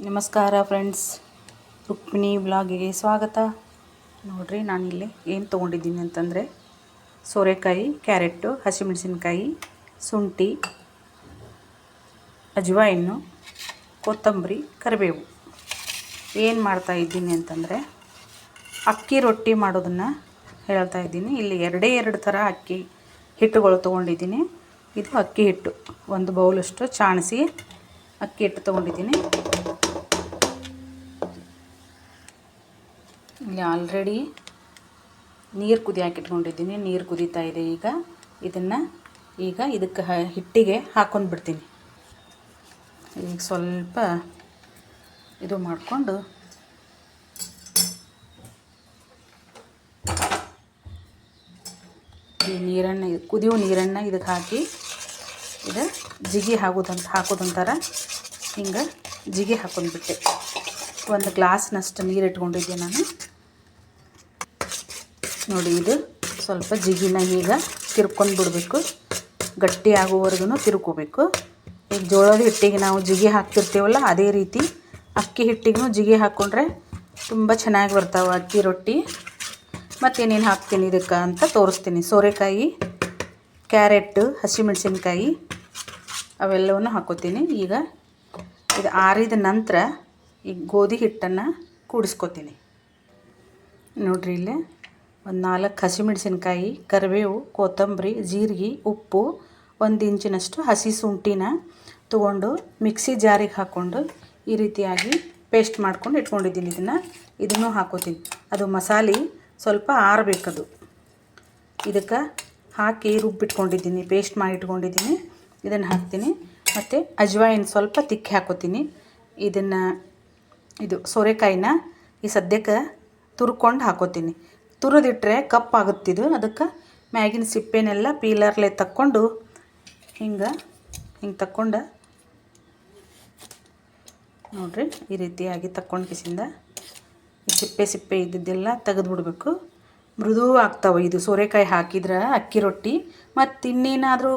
ನಮಸ್ಕಾರ ಫ್ರೆಂಡ್ಸ್, ರುಕ್ಮಿಣಿ ಬ್ಲಾಗಿಗೆ ಸ್ವಾಗತ. ನೋಡಿರಿ, ನಾನಿಲ್ಲಿ ಏನು ತೊಗೊಂಡಿದ್ದೀನಿ ಅಂತಂದರೆ ಸೋರೆಕಾಯಿ, ಕ್ಯಾರೆಟು, ಹಸಿಮೆಣಸಿನ್ಕಾಯಿ, ಶುಂಠಿ, ಅಜ್ವಾಯಿನ್ನು, ಕೊತ್ತಂಬರಿ, ಕರಿಬೇವು. ಏನು ಮಾಡ್ತಾಯಿದ್ದೀನಿ ಅಂತಂದರೆ ಅಕ್ಕಿ ರೊಟ್ಟಿ ಮಾಡೋದನ್ನು ಹೇಳ್ತಾ ಇದ್ದೀನಿ. ಇಲ್ಲಿ ಎರಡು ಥರ ಅಕ್ಕಿ ಹಿಟ್ಟುಗಳು ತೊಗೊಂಡಿದ್ದೀನಿ. ಇದು ಅಕ್ಕಿ ಹಿಟ್ಟು, ಒಂದು ಬೌಲಷ್ಟು ಚಾಣಿಸಿ ಅಕ್ಕಿ ಹಿಟ್ಟು ತೊಗೊಂಡಿದ್ದೀನಿ. ಇಲ್ಲಿ ಆಲ್ರೆಡಿ ನೀರು ಕುದಿಯಾಕಿಟ್ಕೊಂಡಿದ್ದೀನಿ. ನೀರು ಕುದೀತಾ ಇದೆ. ಈಗ ಇದಕ್ಕೆ ಹಿಟ್ಟಿಗೆ ಹಾಕ್ಕೊಂಡು ಬಿಡ್ತೀನಿ. ಈಗ ಸ್ವಲ್ಪ ಇದು ಮಾಡಿಕೊಂಡು ಈ ನೀರನ್ನು, ಕುದಿಯೋ ನೀರನ್ನು ಇದಕ್ಕೆ ಹಾಕಿ ಇದು ಜಿಗಿ ಹಾಕೋದಂತಾರೆ. ಹಿಂಗೆ ಜಿಗಿ ಹಾಕೊಂಡ್ಬಿಟ್ಟೆ. ಒಂದು ಗ್ಲಾಸ್ನಷ್ಟು ನೀರು ಇಟ್ಕೊಂಡಿದ್ದೆ ನಾನು. ನೋಡಿ, ಇದು ಸ್ವಲ್ಪ ಜಿಗಿನ ಈಗ ತಿರ್ಕೊಂಡು ಬಿಡಬೇಕು. ಗಟ್ಟಿ ಆಗೋವರೆಗೂ ತಿರ್ಕೋಬೇಕು. ಈಗ ಜೋಳದ ಹಿಟ್ಟಿಗೆ ನಾವು ಜಿಗಿ ಹಾಕ್ತಿರ್ತೀವಲ್ಲ, ಅದೇ ರೀತಿ ಅಕ್ಕಿ ಹಿಟ್ಟಿಗೂ ಜಿಗಿ ಹಾಕ್ಕೊಂಡ್ರೆ ತುಂಬ ಚೆನ್ನಾಗಿ ಬರ್ತಾವೆ ಅಕ್ಕಿ ರೊಟ್ಟಿ. ಮತ್ತೇನೇನು ಹಾಕ್ತೀನಿ ಇದಕ್ಕೆ ಅಂತ ತೋರಿಸ್ತೀನಿ. ಸೋರೆಕಾಯಿ, ಕ್ಯಾರೆಟ್, ಹಸಿಮೆಣಸಿನ್ಕಾಯಿ ಅವೆಲ್ಲವನ್ನು ಹಾಕ್ಕೋತೀನಿ. ಈಗ ಇದು ಆರಿದ ನಂತರ ಈಗ ಗೋಧಿ ಹಿಟ್ಟನ್ನು ಕೂಡಿಸ್ಕೊತೀನಿ. ನೋಡಿರಿ, ಇಲ್ಲೇ ಒಂದು 4 ಹಸಿಮೆಣಸಿನ್ಕಾಯಿ, ಕರಿಬೇವು, ಕೊತ್ತಂಬರಿ, ಜೀರಿಗೆ, ಉಪ್ಪು, 1 ಇಂಚಿನಷ್ಟು ಹಸಿ ಶುಂಠಿನ ತೊಗೊಂಡು ಮಿಕ್ಸಿ ಜಾರಿಗೆ ಹಾಕ್ಕೊಂಡು ಈ ರೀತಿಯಾಗಿ ಪೇಸ್ಟ್ ಮಾಡ್ಕೊಂಡು ಇಟ್ಕೊಂಡಿದ್ದೀನಿ. ಇದನ್ನು ಹಾಕೋತೀನಿ. ಅದು ಮಸಾಲೆ ಸ್ವಲ್ಪ ಆರಬೇಕದು. ಇದಕ್ಕೆ ಹಾಕಿ ರುಬ್ಬಿಟ್ಕೊಂಡಿದ್ದೀನಿ, ಪೇಸ್ಟ್ ಮಾಡಿ ಇಟ್ಕೊಂಡಿದ್ದೀನಿ. ಇದನ್ನು ಹಾಕ್ತೀನಿ. ಮತ್ತು ಅಜ್ವಾಯಿನ್ ಸ್ವಲ್ಪ ತಿಕ್ಕಿ ಹಾಕೋತೀನಿ. ಇದು ಸೋರೆಕಾಯಿನ ಈ ಸದ್ಯಕ್ಕೆ ತುರ್ಕೊಂಡು ಹಾಕೋತೀನಿ. ತುರಿದಿಟ್ರೆ ಕಪ್ಪಾಗುತ್ತಿದ್ದು, ಅದಕ್ಕೆ ಮ್ಯಾಗಿನ ಸಿಪ್ಪೆನೆಲ್ಲ ಪೀಲರ್ಲೆ ತಕ್ಕೊಂಡು ಹಿಂಗೆ ತಕ್ಕೊಂಡು ನೋಡಿರಿ, ಈ ರೀತಿಯಾಗಿ ತಕ್ಕೊಂಡು ಕಿಸಿಂದ ಈ ಸಿಪ್ಪೆ ಇದ್ದಿದ್ದೆಲ್ಲ ತೆಗೆದುಬಿಡ್ಬೇಕು. ಮೃದು ಆಗ್ತಾವೆ ಇದು ಸೋರೆಕಾಯಿ ಹಾಕಿದ್ರೆ ಅಕ್ಕಿ ರೊಟ್ಟಿ. ಮತ್ತು ಇನ್ನೇನಾದರೂ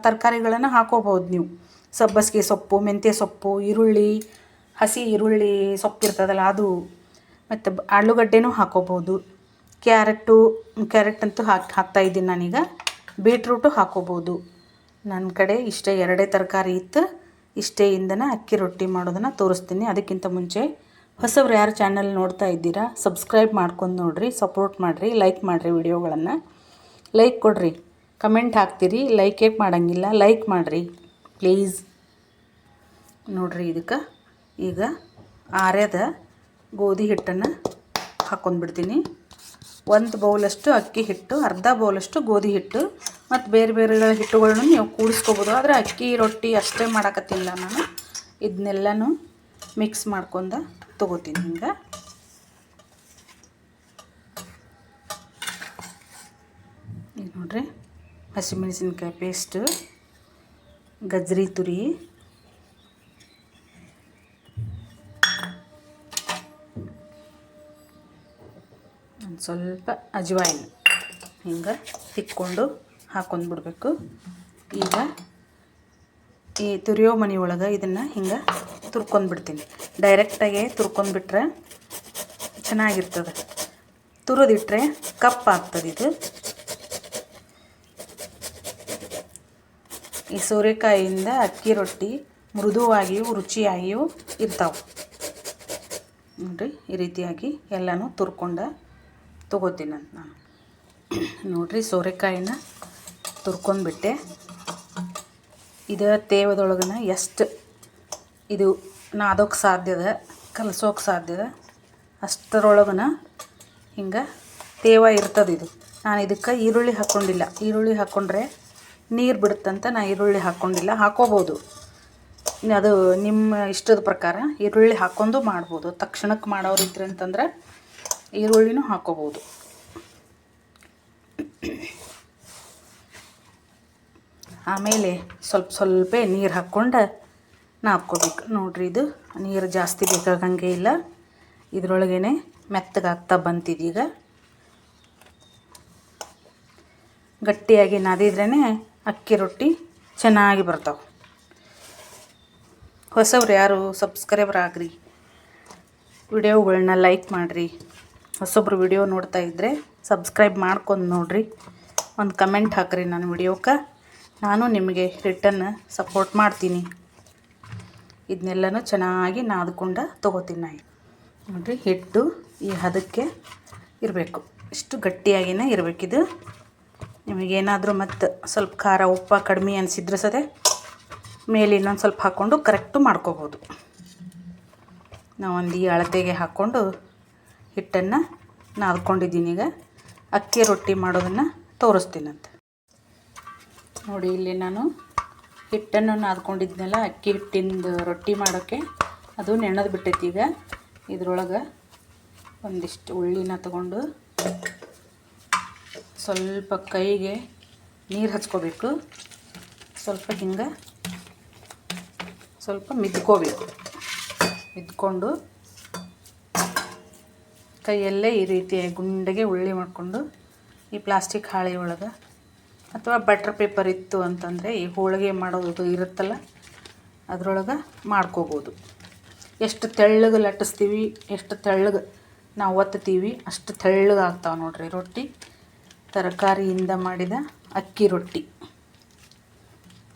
ತರಕಾರಿಗಳನ್ನು ಹಾಕೋಬೋದು ನೀವು. ಸಬ್ಬಸಿಗೆ ಸೊಪ್ಪು, ಮೆಂತ್ಯ ಸೊಪ್ಪು, ಈರುಳ್ಳಿ, ಹಸಿ ಈರುಳ್ಳಿ ಸೊಪ್ಪು ಇರ್ತದಲ್ಲ ಅದು, ಮತ್ತು ಆಲೂಗಡ್ಡೆನೂ ಹಾಕೋಬೋದು. ಕ್ಯಾರೆಟ್ ಅಂತೂ ಹಾಕ್ತಾಯಿದ್ದೀನಿ ನಾನೀಗ. ಬೀಟ್ರೂಟು ಹಾಕೋಬೋದು. ನನ್ನ ಕಡೆ ಇಷ್ಟೇ 2 ತರಕಾರಿ ಇತ್ತು. ಇಷ್ಟೇಯಿಂದನೇ ಅಕ್ಕಿ ರೊಟ್ಟಿ ಮಾಡೋದನ್ನು ತೋರಿಸ್ತೀನಿ. ಅದಕ್ಕಿಂತ ಮುಂಚೆ ಹೊಸಬ್ರು ಯಾರು ಚಾನಲ್ ನೋಡ್ತಾ ಇದ್ದೀರಾ, ಸಬ್ಸ್ಕ್ರೈಬ್ ಮಾಡ್ಕೊಂಡು ನೋಡಿರಿ, ಸಪೋರ್ಟ್ ಮಾಡಿರಿ, ಲೈಕ್ ಮಾಡಿರಿ. ವಿಡಿಯೋಗಳನ್ನು ಲೈಕ್ ಕೊಡಿರಿ, ಕಮೆಂಟ್ ಹಾಕ್ತೀರಿ, ಲೈಕ್ ಏಕೆ ಮಾಡೋಂಗಿಲ್ಲ, ಲೈಕ್ ಮಾಡಿರಿ ಪ್ಲೀಸ್. ನೋಡಿರಿ, ಇದಕ್ಕೆ ಈಗ ಆರ್ಯದ ಗೋಧಿ ಹಿಟ್ಟನ್ನು ಹಾಕ್ಕೊಂಡ್ಬಿಡ್ತೀನಿ. 1 ಬೌಲಷ್ಟು ಅಕ್ಕಿ ಹಿಟ್ಟು, ಅರ್ಧ ಬೌಲಷ್ಟು ಗೋಧಿ ಹಿಟ್ಟು, ಮತ್ತು ಬೇರೆ ಹಿಟ್ಟುಗಳನ್ನು ನೀವು ಕೂಡಿಸ್ಕೋಬೋದು. ಆದರೆ ಅಕ್ಕಿ ರೊಟ್ಟಿ ಅಷ್ಟೇ ಮಾಡೋಕತ್ತಿಲ್ಲ ನಾನು. ಇದನ್ನೆಲ್ಲನೂ ಮಿಕ್ಸ್ ಮಾಡ್ಕೊಂಡು ತೊಗೋತೀನಿ. ಹಿಂಗೆ ಈಗ ನೋಡಿರಿ, ಹಸಿಮೆಣಸಿನ್ಕಾಯಿ ಪೇಸ್ಟು, ಗಜ್ರಿ ತುರಿ, ಒಂದು ಸ್ವಲ್ಪ ಅಜ್ವಾಯಿನ್ ಹಿಂಗೆ ತಿಕ್ಕೊಂಡು ಹಾಕ್ಕೊಂಡ್ಬಿಡ್ಬೇಕು. ಈಗ ಈ ತುರಿಯೋ ಮನೆ ಒಳಗೆ ಇದನ್ನು ಹಿಂಗೆ ತುರ್ಕೊಂಡ್ಬಿಡ್ತೀನಿ. ಡೈರೆಕ್ಟಾಗೆ ತುರ್ಕೊಂಡ್ಬಿಟ್ರೆ ಚೆನ್ನಾಗಿರ್ತದೆ. ತುರಿದಿಟ್ರೆ ಕಪ್ಪಾಗ್ತದೆ ಇದು. ಈ ಸೋರೆಕಾಯಿಯಿಂದ ಅಕ್ಕಿ ರೊಟ್ಟಿ ಮೃದುವಾಗಿಯೂ ರುಚಿಯಾಗಿಯೂ ಇರ್ತಾವೆ. ನೋಡಿರಿ, ಈ ರೀತಿಯಾಗಿ ಎಲ್ಲನೂ ತುರ್ಕೊಂಡು ತೊಗೋತೀನಿ ಅಂತ ನಾನು. ನೋಡಿರಿ, ಸೋರೆಕಾಯಿನ ತುರ್ಕೊಂಡ್ಬಿಟ್ಟೆ. ಇದು ತೇವದೊಳಗನ ಎಷ್ಟು ಇದು ನಾದೋಕ್ಕೆ ಸಾಧ್ಯದ, ಕಲಸೋಕೆ ಸಾಧ್ಯದ ಅಷ್ಟರೊಳಗನ ಹಿಂಗೆ ತೇವ ಇರ್ತದೆ. ಇದು ನಾನು ಇದಕ್ಕೆ ಈರುಳ್ಳಿ ಹಾಕ್ಕೊಂಡಿಲ್ಲ. ಈರುಳ್ಳಿ ಹಾಕ್ಕೊಂಡ್ರೆ ನೀರು ಬಿಡುತ್ತಂತ ನಾನು ಈರುಳ್ಳಿ ಹಾಕ್ಕೊಂಡಿಲ್ಲ. ಹಾಕೋಬೋದು, ಅದು ನಿಮ್ಮ ಇಷ್ಟದ ಪ್ರಕಾರ ಈರುಳ್ಳಿ ಹಾಕ್ಕೊಂಡು ಮಾಡ್ಬೋದು. ತಕ್ಷಣಕ್ಕೆ ಮಾಡೋರು ಇದ್ರೆ ಅಂತಂದ್ರೆ ಈರುಳ್ಳಿನೂ ಹಾಕೋಬೋದು. ಆಮೇಲೆ ಸ್ವಲ್ಪ ನೀರು ಹಾಕ್ಕೊಂಡು ನಾದ್ಕೋಬೇಕು. ನೋಡಿರಿ, ಇದು ನೀರು ಜಾಸ್ತಿ ಬೇಕಾಗಂಗೆ ಇಲ್ಲ. ಇದರೊಳಗೇ ಮೆತ್ತಗಾಗ್ತಾ ಬಂತಿದೀಗ. ಗಟ್ಟಿಯಾಗಿ ನಾದಿದ್ರೇ ಅಕ್ಕಿ ರೊಟ್ಟಿ ಚೆನ್ನಾಗಿ ಬರ್ತಾವೆ. ಹೊಸಬ್ರು ಯಾರು ಸಬ್ಸ್ಕ್ರೈಬರ್ ಆಗ್ರಿ, ವಿಡಿಯೋಗಳನ್ನ ಲೈಕ್ ಮಾಡಿರಿ. ಹೊಸೊಬ್ರು ವಿಡಿಯೋ ನೋಡ್ತಾ ಇದ್ದರೆ ಸಬ್ಸ್ಕ್ರೈಬ್ ಮಾಡ್ಕೊಂಡು ನೋಡಿರಿ, ಒಂದು ಕಮೆಂಟ್ ಹಾಕಿರಿ ನನ್ನ ವಿಡಿಯೋಕ್ಕೆ, ನಾನು ನಿಮಗೆ ರಿಟರ್ನ್ ಸಪೋರ್ಟ್ ಮಾಡ್ತೀನಿ. ಇದನ್ನೆಲ್ಲನೂ ಚೆನ್ನಾಗಿ ನಾದ್ಕೊಂಡು ತೊಗೋತೀನಿ ನಾನು. ನೋಡಿರಿ, ಹಿಟ್ಟು ಈ ಹದಕ್ಕೆ ಇರಬೇಕು, ಇಷ್ಟು ಗಟ್ಟಿಯಾಗಿಯೇ ಇರಬೇಕಿದು. ನಿಮಗೇನಾದರೂ ಮತ್ತು ಸ್ವಲ್ಪ ಖಾರ ಉಪ್ಪು ಕಡಿಮೆ ಅನಿಸಿದ್ರೆ ಸದೆ ಮೇಲೆ ಇನ್ನೊಂದು ಸ್ವಲ್ಪ ಹಾಕ್ಕೊಂಡು ಕರೆಕ್ಟು ಮಾಡ್ಕೋಬೋದು. ನಾವೊಂದು ಈ ಅಳತೆಗೆ ಹಾಕ್ಕೊಂಡು ಹಿಟ್ಟನ್ನು ನಾದ್ಕೊಂಡಿದ್ದೀನಿ. ಈಗ ಅಕ್ಕಿ ರೊಟ್ಟಿ ಮಾಡೋದನ್ನು ತೋರಿಸ್ತೀನಂತೆ. ನೋಡಿ, ಇಲ್ಲಿ ನಾನು ಹಿಟ್ಟನ್ನು ನಾದ್ಕೊಂಡಿದ್ನೆಲ್ಲ ಅಕ್ಕಿ ಹಿಟ್ಟಿಂದು ರೊಟ್ಟಿ ಮಾಡೋಕ್ಕೆ ಅದು ನೆನೆದು ಬಿಟ್ಟೈತಿ. ಈಗ ಇದ್ರೊಳಗೆ ಒಂದಿಷ್ಟು ಉಳ್ಳಿನ ತಗೊಂಡು ಸ್ವಲ್ಪ ಕೈಗೆ ನೀರು ಹಚ್ಕೋಬೇಕು. ಸ್ವಲ್ಪ ಹಿಂಗೆ ಸ್ವಲ್ಪ ಮಿದ್ಕೋಬೇಕು. ಮಿದ್ಕೊಂಡು ಕೈಯಲ್ಲೇ ಈ ರೀತಿ ಗುಂಡಿಗೆ ಉಳ್ಳಿ ಮಾಡಿಕೊಂಡು ಈ ಪ್ಲಾಸ್ಟಿಕ್ ಹಾಳೆ ಒಳಗೆ ಅಥವಾ ಬಟರ್ ಪೇಪರ್ ಇತ್ತು ಅಂತಂದರೆ ಈ ಹೋಳಿಗೆ ಮಾಡೋದು ಇರುತ್ತಲ್ಲ ಅದರೊಳಗೆ ಮಾಡ್ಕೋಬೋದು. ಎಷ್ಟು ತೆಳ್ಳಗೆ ಲಟ್ಟಿಸ್ತೀವಿ, ಎಷ್ಟು ತೆಳ್ಳಗೆ ನಾವು ಒತ್ತೀವಿ ಅಷ್ಟು ತೆಳ್ಳಗೆ ಆಗ್ತಾವೆ ನೋಡಿರಿ ರೊಟ್ಟಿ. ತರಕಾರಿಯಿಂದ ಮಾಡಿದ ಅಕ್ಕಿ ರೊಟ್ಟಿ,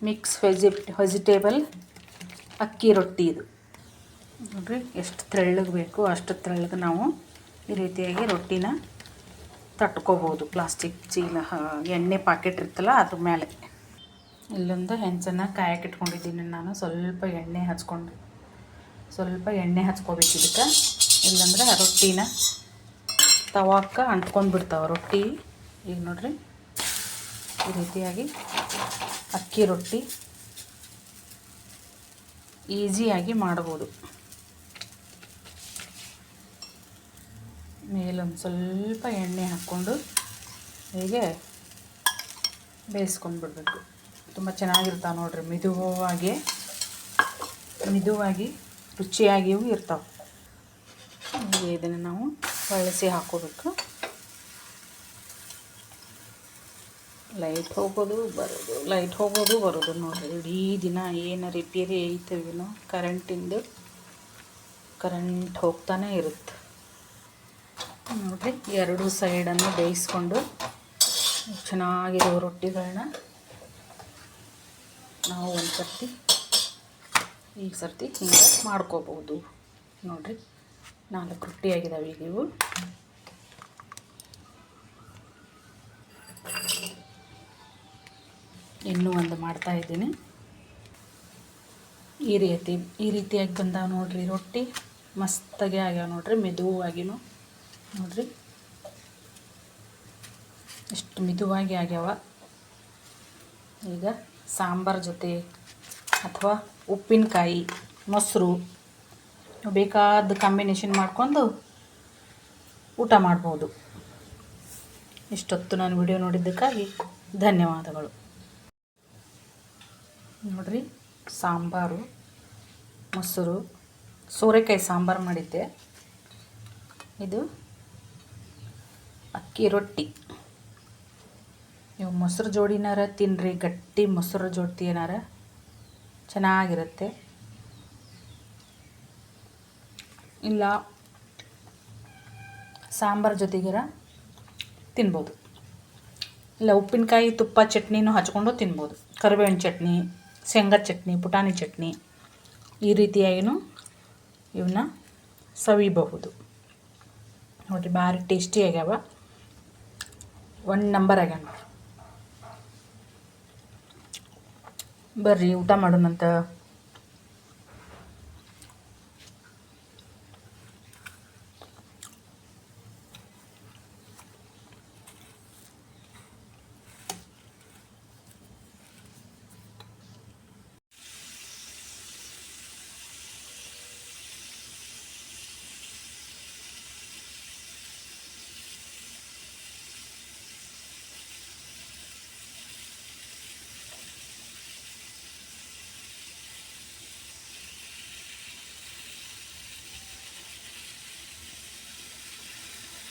ಮಿಕ್ಸ್ ವೆಜಿಟೇಬಲ್ ಅಕ್ಕಿ ರೊಟ್ಟಿ ಇದು. ನೋಡಿರಿ ಎಷ್ಟು ತೆಳ್ಳಗೆ ಬೇಕು ಅಷ್ಟು ತೆಳ್ಳಗೆ ನಾವು ಈ ರೀತಿಯಾಗಿ ರೊಟ್ಟಿನ ತಟ್ಕೋಬೋದು. ಪ್ಲಾಸ್ಟಿಕ್ ಚೀಲ ಎಣ್ಣೆ ಪಾಕೆಟ್ ಇರ್ತಲ್ಲ ಅದ್ರ ಮೇಲೆ. ಇಲ್ಲೊಂದು ಹೆಂಚನ್ನು ಕಾಯಕ್ಕೆ ಇಟ್ಕೊಂಡಿದ್ದೀನಿ ನಾನು. ಸ್ವಲ್ಪ ಎಣ್ಣೆ ಹಚ್ಕೋಬೇಕು ಇದಕ್ಕೆ, ಇಲ್ಲಾಂದ್ರೆ ರೊಟ್ಟಿನ ತವಾಕ್ಕೆ ಅಂಟ್ಕೊಂಡು ಬಿಡ್ತಾವೆ ರೊಟ್ಟಿ. ಈಗ ನೋಡಿರಿ ಈ ರೀತಿಯಾಗಿ ಅಕ್ಕಿ ರೊಟ್ಟಿ ಈಸಿಯಾಗಿ ಮಾಡ್ಬೋದು. ಮೇಲೊಂದು ಸ್ವಲ್ಪ ಎಣ್ಣೆ ಹಾಕ್ಕೊಂಡು ಹೀಗೆ ಬೇಯಿಸ್ಕೊಂಡು ಬಿಡಬೇಕು. ತುಂಬ ಚೆನ್ನಾಗಿರ್ತಾವೆ ನೋಡಿರಿ, ಮಿದುವಾಗಿ ರುಚಿಯಾಗಿಯೂ ಇರ್ತಾವೆ. ಇದನ್ನು ನಾವು ಹೊಳಿಸಿ ಹಾಕ್ಕೋಬೇಕು. ಲೈಟ್ ಹೋಗೋದು ಬರೋದು ನೋಡಿರಿ. ಇಡೀ ದಿನ ಏನು ರಿಪೇರಿ ಐತವೇನೋ ಕರೆಂಟ್ ಹೋಗ್ತಾನೆ ಇರುತ್ತೆ ನೋಡಿರಿ. ಎರಡೂ ಸೈಡನ್ನು ಬೇಯಿಸ್ಕೊಂಡು ಚೆನ್ನಾಗಿರೋ ರೊಟ್ಟಿಗಳನ್ನ ನಾವು ಈ ಸರ್ತಿ ಹಿಂಗೆ ಮಾಡ್ಕೋಬೋದು. ನೋಡಿರಿ 4 ರೊಟ್ಟಿ ಆಗಿದ್ದಾವೆ ಈಗ ಇವು. ಇನ್ನೂ ಒಂದು ಮಾಡ್ತಾಯಿದ್ದೀನಿ. ಈ ರೀತಿಯಾಗಿ ಬಂದಾವೆ ನೋಡಿರಿ ರೊಟ್ಟಿ. ಮಸ್ತಾಗೆ ಆಗ್ಯಾವ ನೋಡಿರಿ, ಮೆದುವಾಗಿನೂ ನೋಡಿರಿ ಎಷ್ಟು ಮಿದುವಾಗಿ ಆಗ್ಯಾವ. ಈಗ ಸಾಂಬಾರು ಜೊತೆ ಅಥವಾ ಉಪ್ಪಿನಕಾಯಿ, ಮೊಸರು ಬೇಕಾದ ಕಾಂಬಿನೇಷನ್ ಮಾಡ್ಕೊಂಡು ಊಟ ಮಾಡ್ಬೋದು. ಇಷ್ಟೊತ್ತು ನಾನು ವಿಡಿಯೋ ನೋಡಿದ್ದಕ್ಕಾಗಿ ಧನ್ಯವಾದಗಳು. ನೋಡಿರಿ, ಸಾಂಬಾರು, ಮೊಸರು, ಸೋರೆಕಾಯಿ ಸಾಂಬಾರು ಮಾಡಿದ್ದೆ. ಇದು ಅಕ್ಕಿ ರೊಟ್ಟಿ. ನೀವು ಮೊಸರು ಜೋಡಿನಾರ ತಿನ್ನಿರಿ, ಗಟ್ಟಿ ಮೊಸರು ಜೋಡಿ ಏನಾರ ಚೆನ್ನಾಗಿರುತ್ತೆ. ಇಲ್ಲ ಸಾಂಬಾರು ಜೊತೆಗಾರ ತಿನ್ಬೋದು. ಇಲ್ಲ ಉಪ್ಪಿನಕಾಯಿ ತುಪ್ಪ ಚಟ್ನಿನೂ ಹಚ್ಕೊಂಡು ತಿನ್ಬೋದು. ಕರಿಬೇವಿನ ಚಟ್ನಿ, ಶೇಂಗಾ ಚಟ್ನಿ, ಪುಟಾಣಿ ಚಟ್ನಿ ಈ ರೀತಿಯಾಗಿಯೂ ಇವನ್ನ ಸವಿಬಹುದು. ನೋಡಿರಿ ಭಾರಿ ಟೇಸ್ಟಿ ಆಗ್ಯಾವ. 1 ನಂಬರ್ ಆಗ್ಯಾವ ನೋಡಿರಿ. ಬರ್ರಿ ಊಟ ಮಾಡೋಣಂತ.